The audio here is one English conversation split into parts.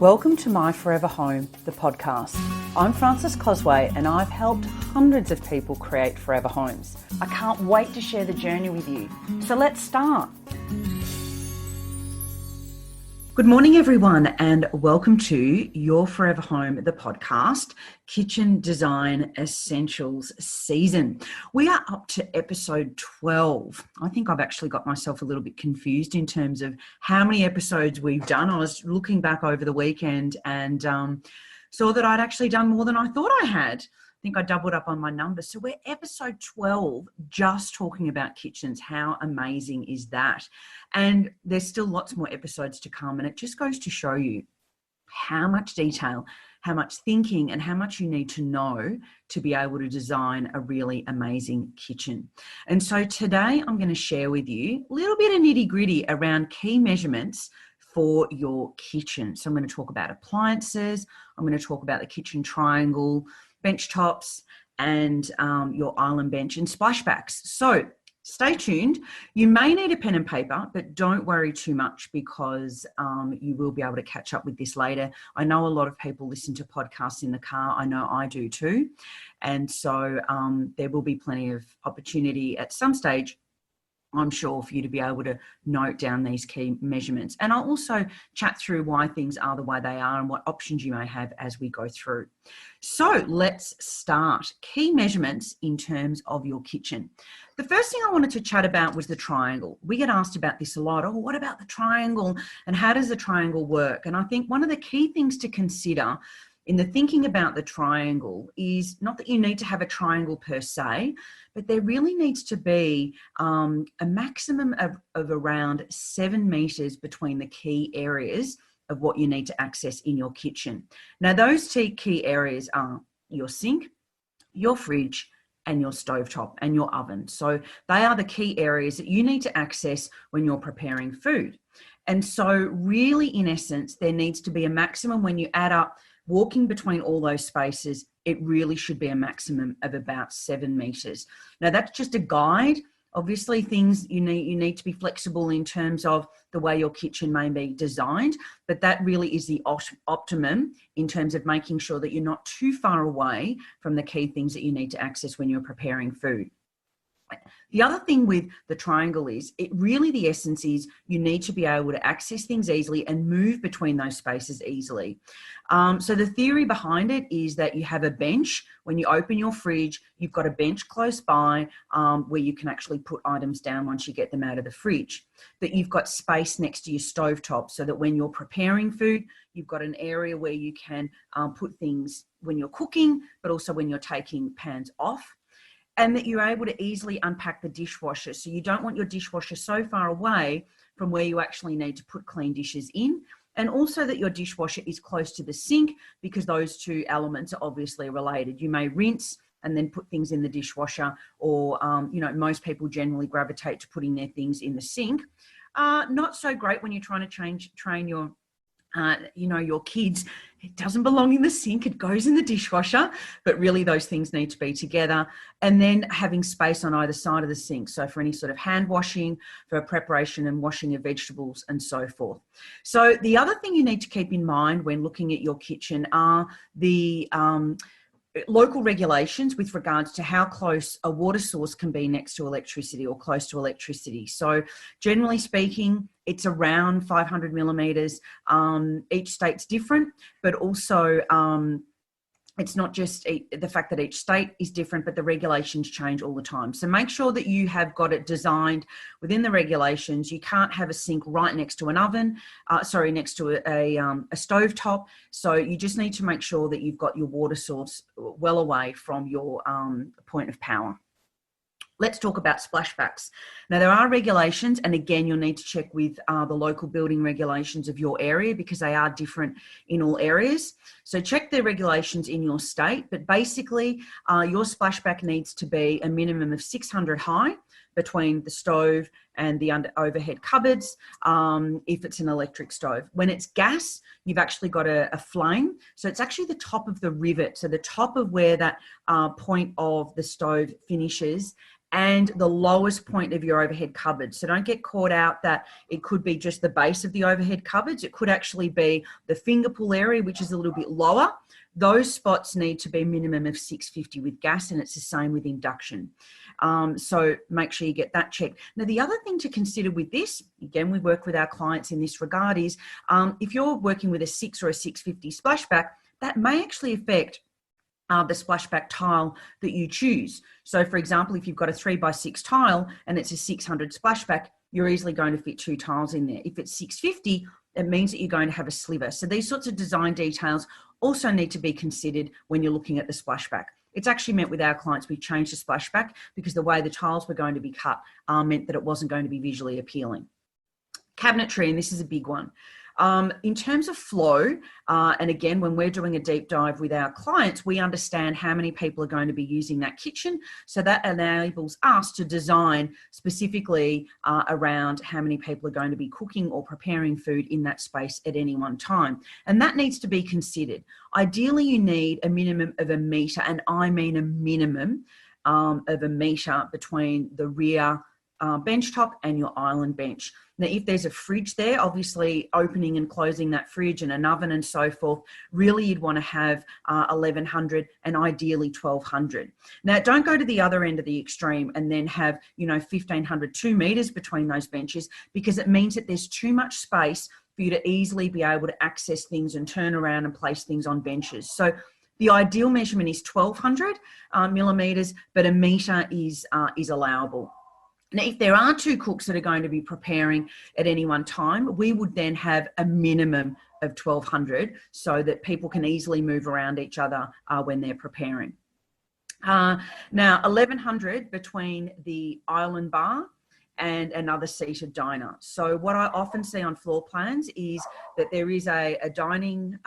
Welcome to My Forever Home, the podcast. I'm Frances Cosway and I've helped hundreds of people create forever homes. I can't wait to share the journey with you. So let's start. Good morning, everyone, and welcome to Your Forever Home, the podcast, Kitchen Design Essentials Season. We are up to episode 12. I think I've actually got myself a little bit confused in terms of how many episodes we've done. I was looking back over the weekend and saw that I'd actually done more than I thought I had. I think I doubled up on my numbers. So we're episode 12, just talking about kitchens. How amazing is that? And there's still lots more episodes to come. And it just goes to show you how much detail, how much thinking, and how much you need to know to be able to design a really amazing kitchen. And so today I'm going to share with you a little bit of nitty-gritty around key measurements for your kitchen. So I'm going to talk about appliances. I'm going to talk about the kitchen triangle, bench tops, and your island bench and splashbacks. So stay tuned. You may need a pen and paper, but don't worry too much because you will be able to catch up with this later. I know a lot of people listen to podcasts in the car. I know I do too. And so there will be plenty of opportunity at some stage, I'm sure, for you to be able to note down these key measurements. And I'll also chat through why things are the way they are and what options you may have as we go through. So let's start. Key measurements in terms of your kitchen. The first thing I wanted to chat about was the triangle. We get asked about this a lot. Oh, what about the triangle? And how does the triangle work? And I think one of the key things to consider in the thinking about the triangle is not that you need to have a triangle per se, but there really needs to be a maximum of around 7 meters between the key areas of what you need to access in your kitchen. Now, those key areas are your sink, your fridge, and your stovetop and your oven. So they are the key areas that you need to access when you're preparing food. And so really, in essence, there needs to be a maximum when you add up walking between all those spaces. It really should be a maximum of about 7 meters. Now, that's just a guide. Obviously, things you need to be flexible in terms of the way your kitchen may be designed, but that really is the optimum in terms of making sure that you're not too far away from the key things that you need to access when you're preparing food. The other thing with the triangle is the essence is you need to be able to access things easily and move between those spaces easily. So the theory behind it is that you have a bench. When you open your fridge, you've got a bench close by where you can actually put items down once you get them out of the fridge. That you've got space next to your stovetop so that when you're preparing food, you've got an area where you can put things when you're cooking, but also when you're taking pans off. And that you're able to easily unpack the dishwasher. So you don't want your dishwasher so far away from where you actually need to put clean dishes in. And also that your dishwasher is close to the sink because those two elements are obviously related. You may rinse and then put things in the dishwasher, or, most people generally gravitate to putting their things in the sink. Not so great when you're trying to train your your kids. It doesn't belong in the sink, it goes in the dishwasher, but really those things need to be together. And then having space on either side of the sink. So for any sort of hand washing, for preparation and washing of vegetables and so forth. So the other thing you need to keep in mind when looking at your kitchen are the local regulations with regards to how close a water source can be next to electricity or close to electricity. So generally speaking, it's around 500 millimeters. Each state's different, but also it's not just the fact that each state is different, but the regulations change all the time. So make sure that you have got it designed within the regulations. You can't have a sink right next to an oven, next to a stovetop. So you just need to make sure that you've got your water source well away from your point of power. Let's talk about splashbacks. Now, there are regulations, and again, you'll need to check with the local building regulations of your area because they are different in all areas. So check the regulations in your state, but basically your splashback needs to be a minimum of 600 high between the stove and the overhead cupboards if it's an electric stove. When it's gas, you've actually got a flame. So it's actually the top of the rivet, so the top of where that point of the stove finishes, and the lowest point of your overhead cupboard. So don't get caught out that it could be just the base of the overhead cupboards. It could actually be the finger pull area, which is a little bit lower. Those spots need to be a minimum of 650 with gas, and it's the same with induction. So make sure you get that checked. Now, the other thing to consider with this, again, we work with our clients in this regard, is if you're working with a 6 or a 650 splashback, that may actually affect the splashback tile that you choose. So for example, if you've got a 3x6 tile and it's a 600 splashback, you're easily going to fit 2 tiles in there. If it's 650, it means that you're going to have a sliver. So these sorts of design details also need to be considered when you're looking at the splashback. It's actually meant with our clients, we changed the splashback because the way the tiles were going to be cut meant that it wasn't going to be visually appealing. Cabinetry, and this is a big one. In terms of flow, and again, when we're doing a deep dive with our clients, we understand how many people are going to be using that kitchen. So that enables us to design specifically around how many people are going to be cooking or preparing food in that space at any one time. And that needs to be considered. Ideally, you need a minimum of 1 metre, and I mean a minimum of 1 metre between the rear bench top and your island bench. Now, if there's a fridge there, obviously opening and closing that fridge and an oven and so forth, really you'd want to have 1100 and ideally 1200. Now, don't go to the other end of the extreme and then have, 1500, 2 meters between those benches, because it means that there's too much space for you to easily be able to access things and turn around and place things on benches. So the ideal measurement is 1200 millimeters, but 1 meter is allowable. Now, if there are 2 cooks that are going to be preparing at any one time, we would then have a minimum of 1200 so that people can easily move around each other when they're preparing. Now, 1100 between the island bar and another seated diner. So what I often see on floor plans is that there is a dining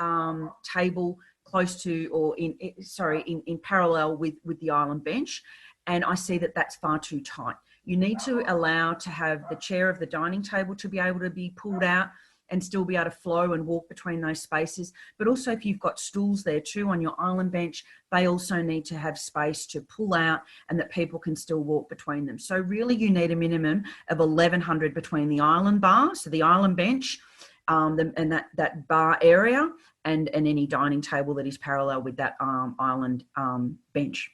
table close to, or in parallel with the island bench, and I see that that's far too tight. You need to allow to have the chair of the dining table to be able to be pulled out and still be able to flow and walk between those spaces. But also if you've got stools there too on your island bench, they also need to have space to pull out and that people can still walk between them. So really you need a minimum of 1100 between the island bar, so the island bench, and that bar area, and any dining table that is parallel with that island bench.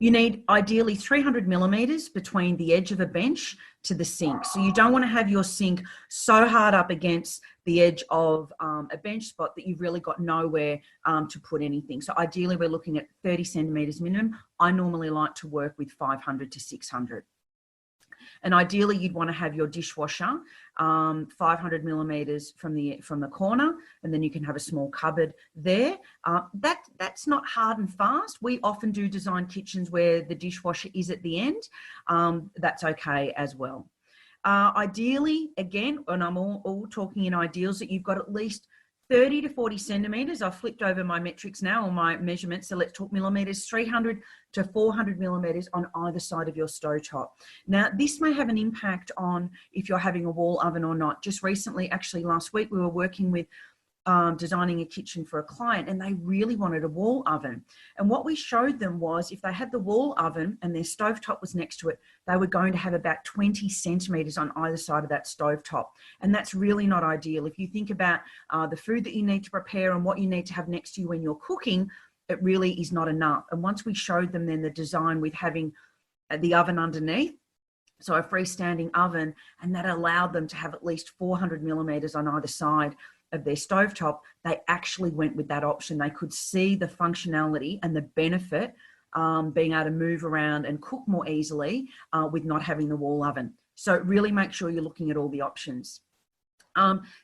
You need ideally 300 millimeters between the edge of a bench to the sink. So you don't want to have your sink so hard up against the edge of a bench spot that you've really got nowhere to put anything. So ideally we're looking at 30 centimeters minimum. I normally like to work with 500 to 600. And ideally you'd want to have your dishwasher 500 millimeters from the corner, and then you can have a small cupboard there. That's not hard and fast. We often do design kitchens where the dishwasher is at the end. That's okay as well. Ideally, again, and I'm all talking in ideals, that you've got at least 30 to 40 centimeters. I've flipped over my metrics now, or my measurements. So let's talk millimeters, 300 to 400 millimeters on either side of your stovetop. Now, this may have an impact on if you're having a wall oven or not. Just recently, actually last week, we were working with designing a kitchen for a client, and they really wanted a wall oven. And what we showed them was if they had the wall oven and their stovetop was next to it, they were going to have about 20 centimeters on either side of that stovetop. And that's really not ideal. If you think about the food that you need to prepare and what you need to have next to you when you're cooking, it really is not enough. And once we showed them then the design with having the oven underneath, so a freestanding oven, and that allowed them to have at least 400 millimeters on either side of their stovetop, they actually went with that option. They could see the functionality and the benefit being able to move around and cook more easily with not having the wall oven. So really make sure you're looking at all the options.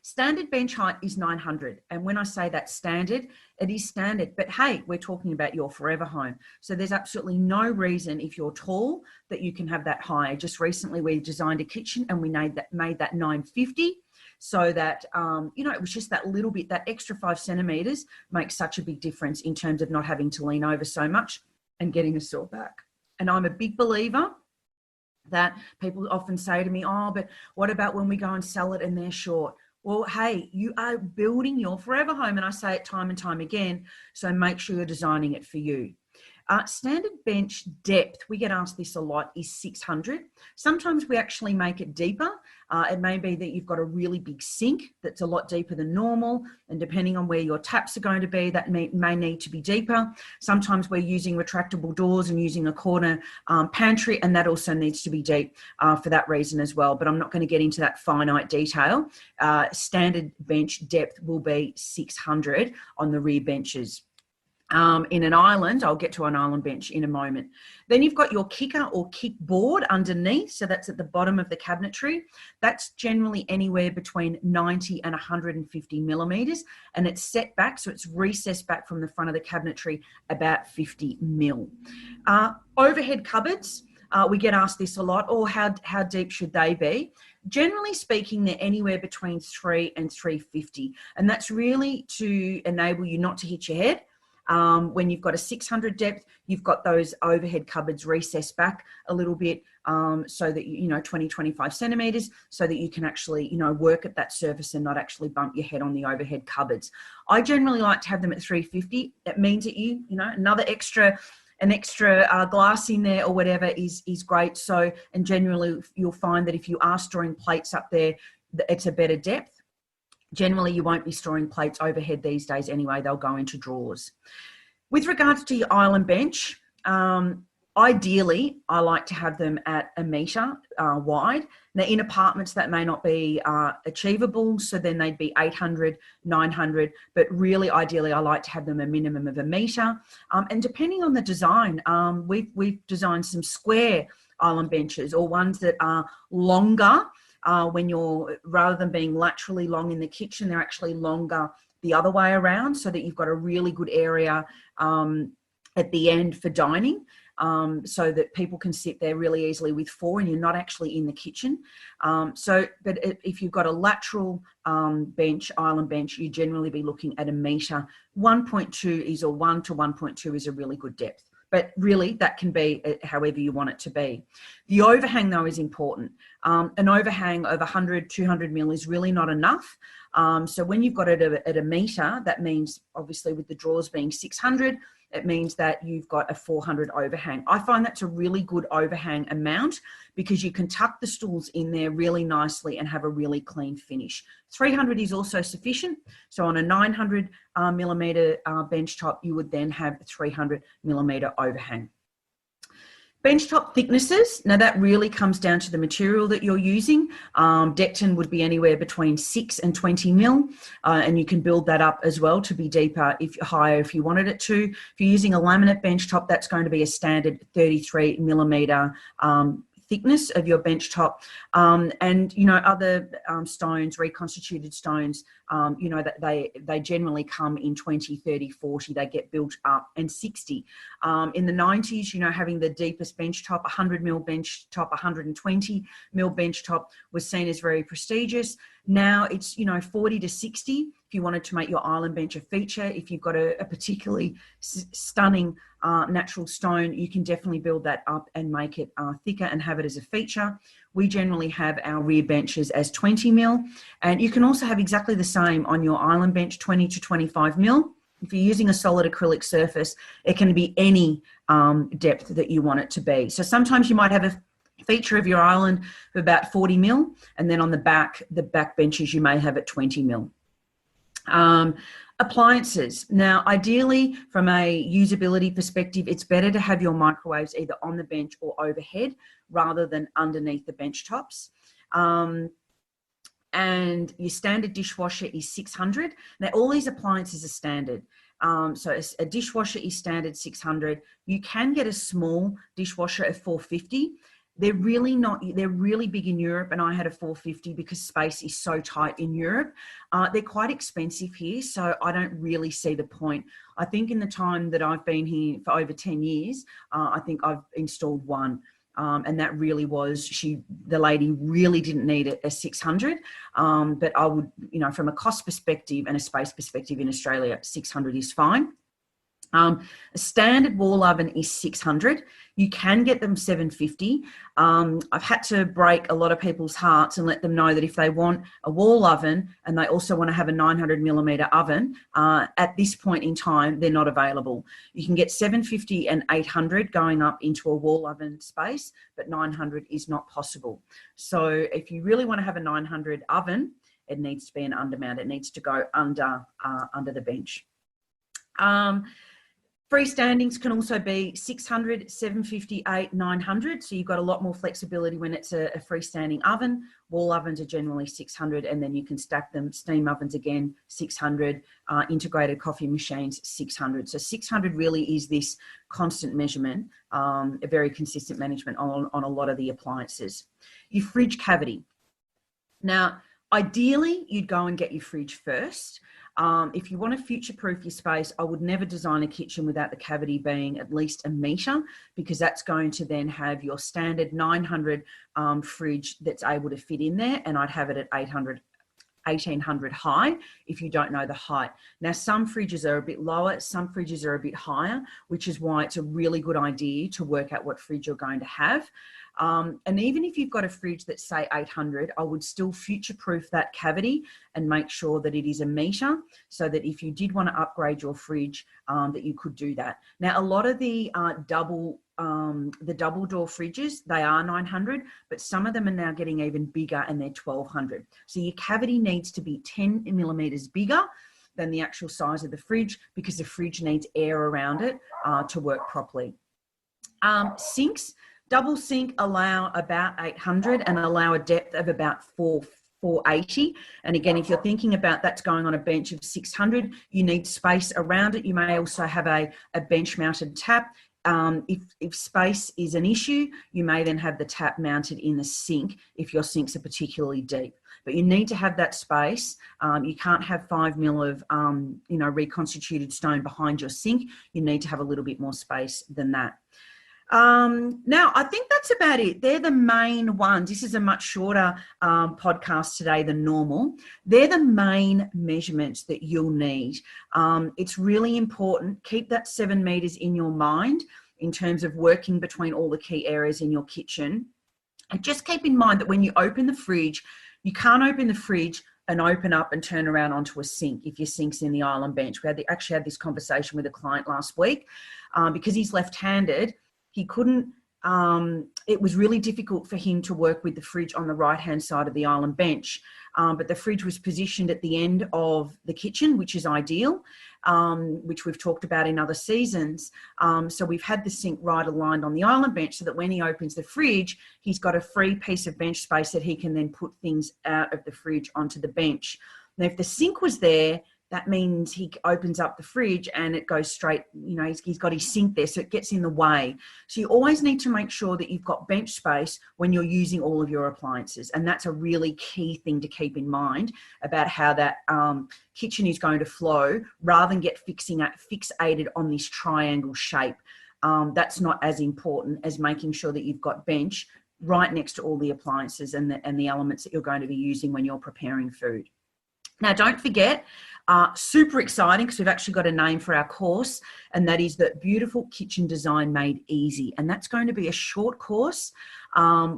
Standard bench height is 900. And when I say that's standard, it is standard. But hey, we're talking about your forever home. So there's absolutely no reason if you're tall that you can have that high. Just recently we designed a kitchen and we made that 950. So that, it was just that little bit, that extra 5 centimeters makes such a big difference in terms of not having to lean over so much and getting a sore back. And I'm a big believer that people often say to me, oh, but what about when we go and sell it and they're short? Well, hey, you are building your forever home. And I say it time and time again. So make sure you're designing it for you. Standard bench depth, we get asked this a lot, is 600. Sometimes we actually make it deeper. It may be that you've got a really big sink that's a lot deeper than normal, and depending on where your taps are going to be, that may need to be deeper. Sometimes we're using retractable doors and using a corner pantry, and that also needs to be deep for that reason as well. But I'm not going to get into that finite detail. Standard bench depth will be 600 on the rear benches. In an island, I'll get to an island bench in a moment. Then you've got your kicker or kick board underneath. So that's at the bottom of the cabinetry. That's generally anywhere between 90 and 150 millimeters. And it's set back, so it's recessed back from the front of the cabinetry about 50 mil. Overhead cupboards, we get asked this a lot. Or how deep should they be? Generally speaking, they're anywhere between 3 and 350. And that's really to enable you not to hit your head. When you've got a 600 depth, you've got those overhead cupboards recessed back a little bit so that, 20, 25 centimeters, so that you can actually, work at that surface and not actually bump your head on the overhead cupboards. I generally like to have them at 350. That means that another extra glass in there or whatever is great. So, and generally you'll find that if you are storing plates up there, it's a better depth. Generally, you won't be storing plates overhead these days anyway. They'll go into drawers. With regards to your island bench, ideally, I like to have them at 1 metre wide. Now, in apartments, that may not be achievable, so then they'd be 800, 900, but really, ideally, I like to have them a minimum of 1 metre. And depending on the design, we've designed some square island benches or ones that are longer. When rather than being laterally long in the kitchen, they're actually longer the other way around, so that you've got a really good area at the end for dining, so that people can sit there really easily with 4 and you're not actually in the kitchen. But if you've got a lateral bench, island bench, you generally be looking at 1 metre. 1.2 is, or 1 to 1.2 is a really good depth. But really, that can be however you want it to be. The overhang, though, is important. An overhang of 100, 200 mil is really not enough. So when you've got it at 1 metre, that means, obviously, with the drawers being 600, it means that you've got a 400 overhang. I find that's a really good overhang amount because you can tuck the stools in there really nicely and have a really clean finish. 300 is also sufficient. So on a 900 millimetre bench top, you would then have a 300 millimetre overhang. Benchtop thicknesses, now that really comes down to the material that you're using. Decton would be anywhere between 6 and 20 mil, and you can build that up as well to be deeper, higher if you wanted it to. If you're using a laminate benchtop, that's going to be a standard 33 millimetre thickness of your bench top. And other stones, reconstituted stones, that they generally come in 20, 30, 40, they get built up, and 60. In the 90s, having the deepest bench top, 100 mil bench top, 120 mil bench top was seen as very prestigious. Now it's, 40 to 60 if you wanted to make your island bench a feature. If you've got a particularly stunning natural stone, you can definitely build that up and make it thicker and have it as a feature. We generally have our rear benches as 20 mil, and you can also have exactly the same on your island bench, 20 to 25 mil. If you're using a solid acrylic surface, it can be any depth that you want it to be. So sometimes you might have a feature of your island of about 40 mil, and then on the back benches you may have at 20 mil. Appliances. Now, ideally, from a usability perspective, it's better to have your microwaves either on the bench or overhead rather than underneath the bench tops. And your standard dishwasher is 600. Now, all these appliances are standard. So a dishwasher is standard 600. You can get a small dishwasher at 450. They're really big in Europe, and I had a 450 because space is so tight in Europe. They're quite expensive here, so I don't really see the point. I think in the time that I've been here for over 10 years, I think I've installed one. And that really was, the lady really didn't need a 600. But I would, from a cost perspective and a space perspective in Australia, 600 is fine. A standard wall oven is 600. You can get them 750. I've had to break a lot of people's hearts and let them know that if they want a wall oven and they also want to have a 900 millimeter oven, at this point in time, they're not available. You can get 750 and 800 going up into a wall oven space, but 900 is not possible. So if you really want to have a 900 oven, it needs to be an undermount. It needs to go under the bench. Freestandings can also be 600, 750, 800, 900. So you've got a lot more flexibility when it's a freestanding oven. Wall ovens are generally 600, and then you can stack them. Steam ovens again, 600. Integrated coffee machines, 600. So 600 really is this constant measurement, a very consistent management on a lot of the appliances. Your fridge cavity. Now, ideally, you'd go and get your fridge first. If you want to future-proof your space, I would never design a kitchen without the cavity being at least a metre, because that's going to then have your standard 900 fridge that's able to fit in there, and I'd have it at 800, 1800 high if you don't know the height. Now, some fridges are a bit lower, some fridges are a bit higher, which is why it's a really good idea to work out what fridge you're going to have. And even if you've got a fridge that's say 800, I would still future-proof that cavity and make sure that it is a metre, so that if you did want to upgrade your fridge, that you could do that. Now, a lot of the double door fridges, they are 900, but some of them are now getting even bigger and they're 1200. So your cavity needs to be 10 millimeters bigger than the actual size of the fridge, because the fridge needs air around it to work properly. Sinks. Double sink allow about 800 and allow a depth of about 480. And again, if you're thinking about that's going on a bench of 600, you need space around it. You may also have a bench mounted tap. If space is an issue, you may then have the tap mounted in the sink if your sinks are particularly deep. But you need to have that space. You can't have 5 mil of reconstituted stone behind your sink. You need to have a little bit more space than that. Now, I think that's about it. They're the main ones. This is a much shorter podcast today than normal. They're the main measurements that you'll need. It's really important. Keep that 7 meters in your mind in terms of working between all the key areas in your kitchen. And just keep in mind that when you open the fridge, you can't open the fridge and open up and turn around onto a sink if your sink's in the island bench. We actually had this conversation with a client last week because he's left-handed. He couldn't, it was really difficult for him to work with the fridge on the right-hand side of the island bench. But the fridge was positioned at the end of the kitchen, which is ideal, which we've talked about in other seasons. So we've had the sink right aligned on the island bench so that when he opens the fridge, he's got a free piece of bench space that he can then put things out of the fridge onto the bench. Now, if the sink was there, that means he opens up the fridge and it goes straight, he's got his sink there, so it gets in the way. So you always need to make sure that you've got bench space when you're using all of your appliances. And that's a really key thing to keep in mind about how that kitchen is going to flow, rather than get fixated on this triangle shape. That's not as important as making sure that you've got bench right next to all the appliances and the elements that you're going to be using when you're preparing food. Now, don't forget, super exciting, because we've actually got a name for our course, and that is the Beautiful Kitchen Design Made Easy. And that's going to be a short course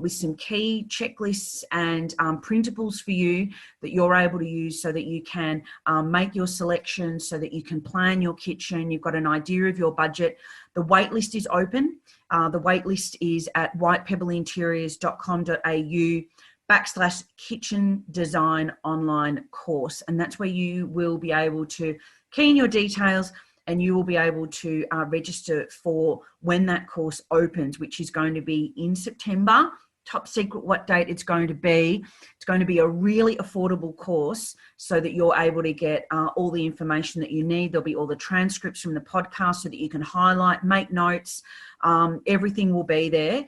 with some key checklists and printables for you that you're able to use so that you can make your selections, so that you can plan your kitchen. You've got an idea of your budget. The waitlist is open. The waitlist is at whitepebbleinteriors.com.au/kitchen design online course. And that's where you will be able to key in your details, and you will be able to register for when that course opens, which is going to be in September. Top secret what date it's going to be. It's going to be a really affordable course so that you're able to get all the information that you need. There'll be all the transcripts from the podcast so that you can highlight, make notes. Everything will be there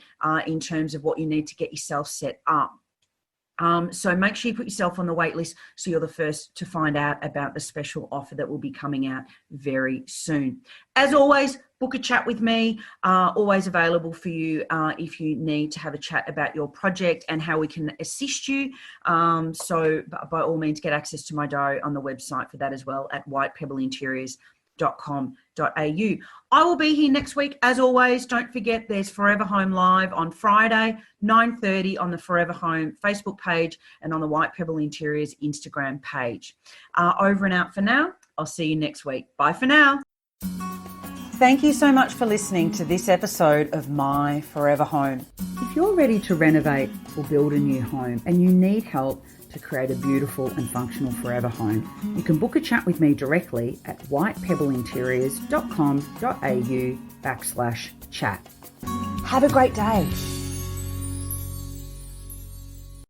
in terms of what you need to get yourself set up. So make sure you put yourself on the wait list so you're the first to find out about the special offer that will be coming out very soon. As always, book a chat with me, always available for you if you need to have a chat about your project and how we can assist you. So by all means, get access to my diary on the website for that as well at whitepebbleinteriors.com.au. foreverhome.com.au. I will be here next week. As always, don't forget there's Forever Home Live on Friday, 9:30 on the Forever Home Facebook page and on the White Pebble Interiors Instagram page. Over and out for now. I'll see you next week. Bye for now. Thank you so much for listening to this episode of My Forever Home. If you're ready to renovate or build a new home and you need help to create a beautiful and functional forever home, you can book a chat with me directly at whitepebbleinteriors.com.au/chat. Have a great day.